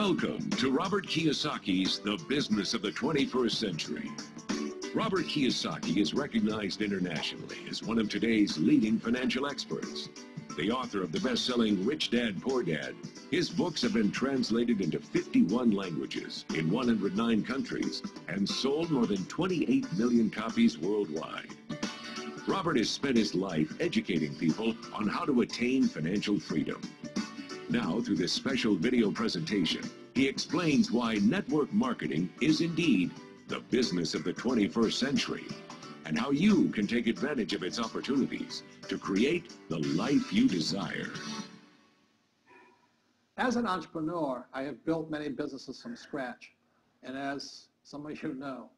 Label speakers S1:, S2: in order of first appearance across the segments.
S1: Welcome to Robert Kiyosaki's The Business of the 21st Century. Robert Kiyosaki is recognized internationally as one of today's leading financial experts. The author of the best-selling Rich Dad, Poor Dad, his books have been translated into 51 languages in 109 countries and sold more than 28 million copies worldwide. Robert has spent his life educating people on how to attain financial freedom. Now, through this special video presentation, he explains why network marketing is indeed the business of the 21st century, and how you can take advantage of its opportunities to create the life you desire.
S2: As an entrepreneur, I have built many businesses from scratch, and as some of you know,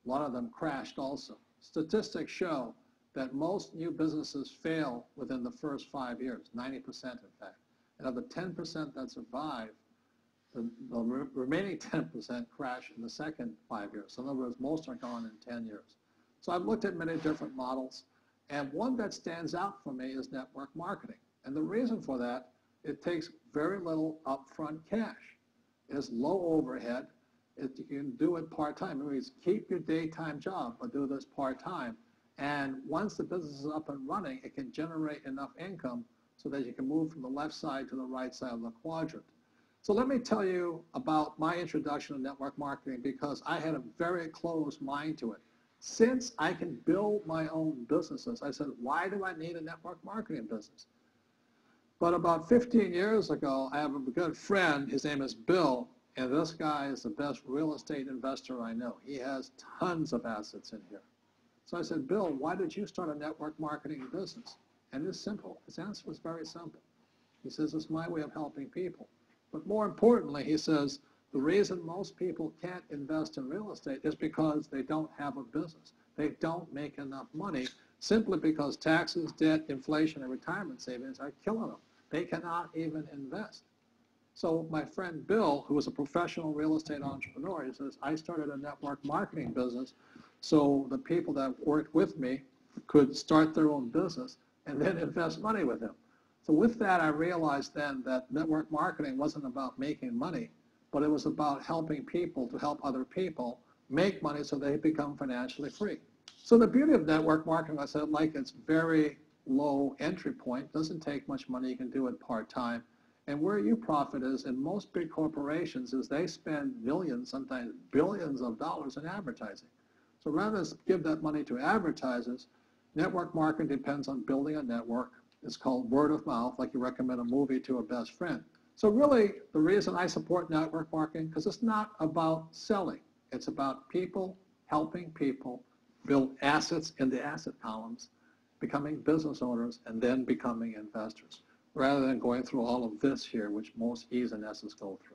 S2: a lot of them crashed also. Statistics show that most new businesses fail within the first 5 years, 90% in fact. And of the 10% that survive, the remaining 10% crash in the second 5 years. So in other words, most are gone in 10 years. So I've looked at many different models, and one that stands out for me is network marketing. And the reason for that, it takes very little upfront cash. It's low overhead. You can do it part-time. It means keep your daytime job, but do this part-time. And once the business is up and running, it can generate enough income so that you can move from the left side to the right side of the quadrant. So let me tell you about my introduction to network marketing, because I had a very closed mind to it. Since I can build my own businesses, I said, why do I need a network marketing business? But about 15 years ago, I have a good friend, his name is Bill, and this guy is the best real estate investor I know. He has tons of assets in here. So I said, Bill, why did you start a network marketing business? And it's simple. His answer was very simple. He says, it's my way of helping people. But more importantly, he says, the reason most people can't invest in real estate is because they don't have a business. They don't make enough money simply because taxes, debt, inflation, and retirement savings are killing them. They cannot even invest. So my friend Bill, who is a professional real estate entrepreneur, he says, I started a network marketing business so the people that worked with me could start their own business and then invest money with him. So with that, I realized then that network marketing wasn't about making money, but it was about helping people to help other people make money so they become financially free. So the beauty of network marketing, I said, like it's very low entry point, doesn't take much money, you can do it part-time. And where you profit is in most big corporations is they spend millions, sometimes billions of dollars in advertising. So rather than give that money to advertisers, network marketing depends on building a network. It's called word of mouth, like you recommend a movie to a best friend. So really, the reason I support network marketing, because it's not about selling. It's about people helping people build assets in the asset columns, becoming business owners, and then becoming investors, rather than going through all of this here, which most E's and S's go through.